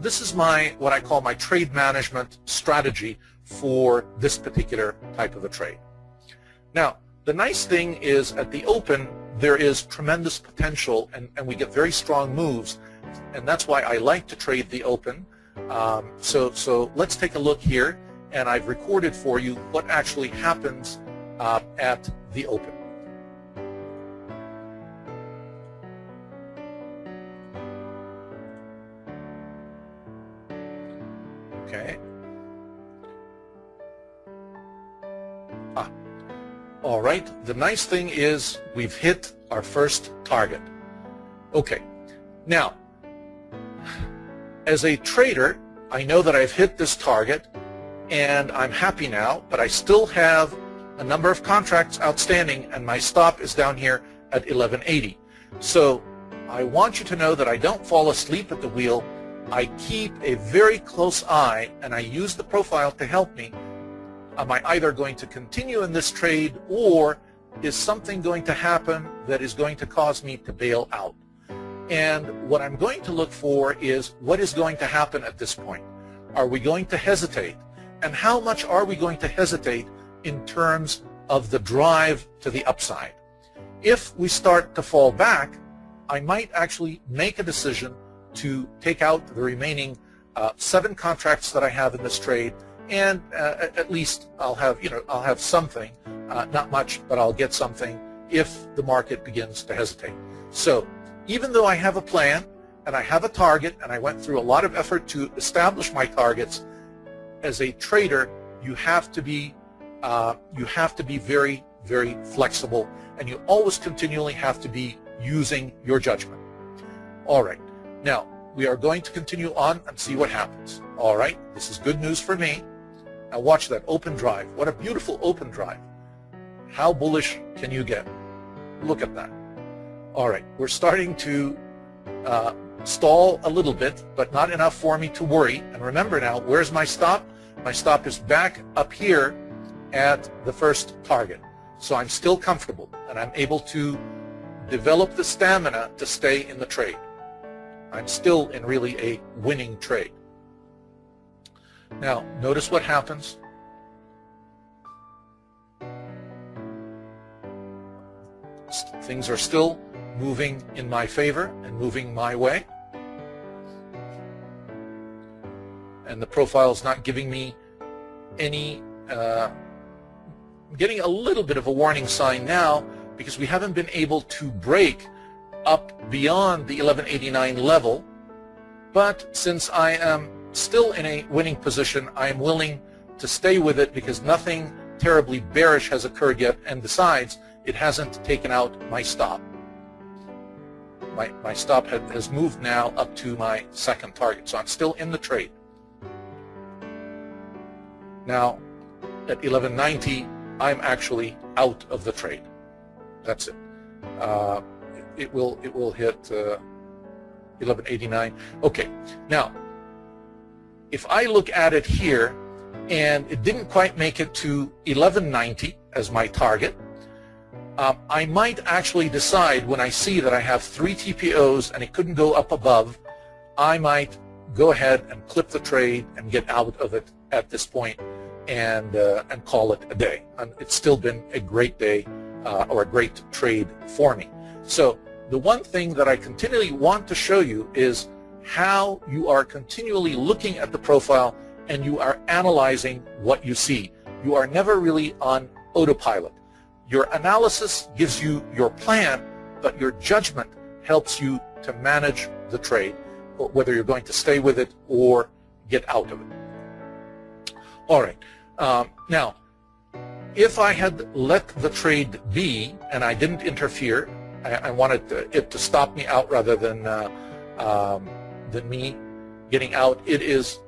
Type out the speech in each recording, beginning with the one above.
this is what I call my trade management strategy for this particular type of a trade. Now, the nice thing is at the open, there is tremendous potential and we get very strong moves, and that's why I like to trade the open. So let's take a look here, and I've recorded for you what actually happens at the open. Okay. All right, the nice thing is we've hit our first target. Okay, now, as a trader, I know that I've hit this target and I'm happy now, but I still have a number of contracts outstanding and my stop is down here at 1180. So I want you to know that I don't fall asleep at the wheel. I keep a very close eye and I use the profile to help me. Am I either going to continue in this trade, or is something going to happen that is going to cause me to bail out? And what I'm going to look for is what is going to happen at this point. Are we going to hesitate? And how much are we going to hesitate in terms of the drive to the upside? If we start to fall back, I might actually make a decision to take out the remaining 7 contracts that I have in this trade, and at least I'll have something, not much, but I'll get something if the market begins to hesitate. So even though I have a plan and I have a target and I went through a lot of effort to establish my targets, as a trader you have to be very, very flexible, and you always continually have to be using your judgment. All right, now we are going to continue on and see what happens. All right, this is good news for me. Now watch that open drive. What a beautiful open drive. How bullish can you get? Look at that. All right, we're starting to stall a little bit, but not enough for me to worry. And remember now, where's my stop? My stop is back up here at the first target. So I'm still comfortable and I'm able to develop the stamina to stay in the trade. I'm still in really a winning trade. Now, notice what happens. Things are still moving in my favor and moving my way. And the profile is not giving me any, getting a little bit of a warning sign now because we haven't been able to break up beyond the 1189 level. But since I am still in a winning position, I am willing to stay with it because nothing terribly bearish has occurred yet, and besides, it hasn't taken out my stop. My stop has moved now up to my second target, so I'm still in the trade. Now, at 1190, I'm actually out of the trade. That's it. It will hit 1189. Okay, now, if I look at it here, and it didn't quite make it to 1190 as my target, I might actually decide when I see that I have 3 TPOs and it couldn't go up above, I might go ahead and clip the trade and get out of it at this point and call it a day. And it's still been a great day or a great trade for me. So the one thing that I continually want to show you is how you are continually looking at the profile and you are analyzing what you see. You are never really on autopilot. Your analysis gives you your plan, but your judgment helps you to manage the trade, whether you're going to stay with it or get out of it. All right. Now, if I had let the trade be and I didn't interfere, I wanted it to stop me out rather than me getting out, it is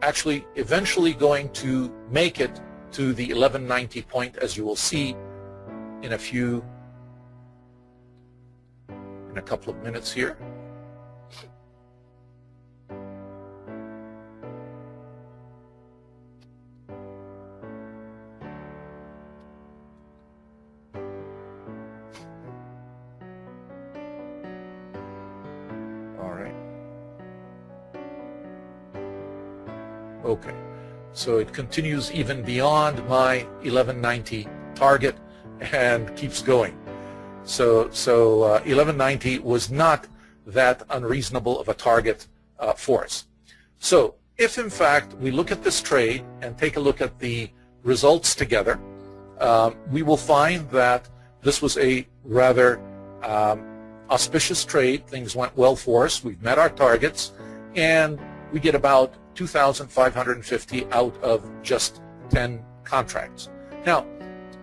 actually eventually going to make it to the 1190 point, as you will see in a couple of minutes here. All right. Okay, so it continues even beyond my 1190 target and keeps going. So 1190 was not that unreasonable of a target for us. So if in fact we look at this trade and take a look at the results together, we will find that this was a rather auspicious trade. Things went well for us. We've met our targets, and we get about 2,550 out of just 10 contracts. Now,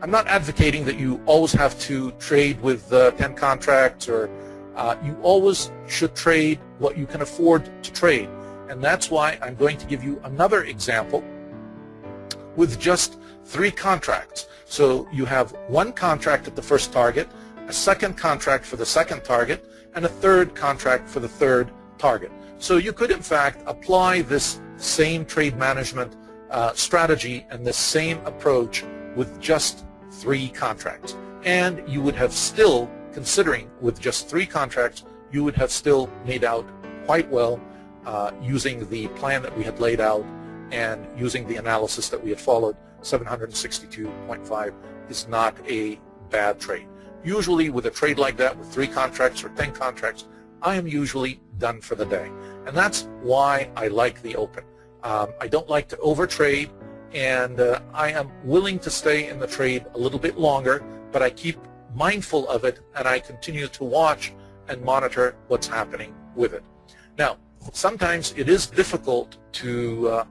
I'm not advocating that you always have to trade with 10 contracts, or you always should trade what you can afford to trade. And that's why I'm going to give you another example with just 3 contracts. So you have one contract at the first target, a second contract for the second target, and a third contract for the third target. So you could in fact apply this same trade management strategy and this same approach with just 3 contracts. And you would have still, considering with just 3 contracts, you would have still made out quite well using the plan that we had laid out and using the analysis that we had followed. 762.5 is not a bad trade. Usually with a trade like that with 3 contracts or 10 contracts, I am usually done for the day. And that's why I like the open. I don't like to overtrade, and I am willing to stay in the trade a little bit longer, but I keep mindful of it and I continue to watch and monitor what's happening with it. Now, sometimes it is difficult to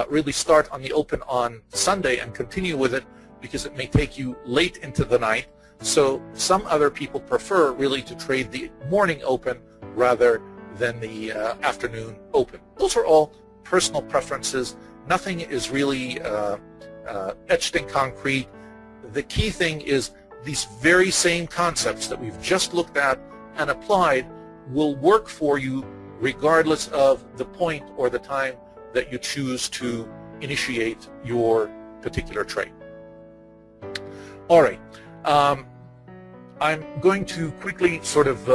really start on the open on Sunday and continue with it because it may take you late into the night. So some other people prefer really to trade the morning open rather than the afternoon open. Those are all personal preferences. Nothing is really etched in concrete. The key thing is these very same concepts that we've just looked at and applied will work for you regardless of the point or the time that you choose to initiate your particular trade. All right. I'm going to quickly sort of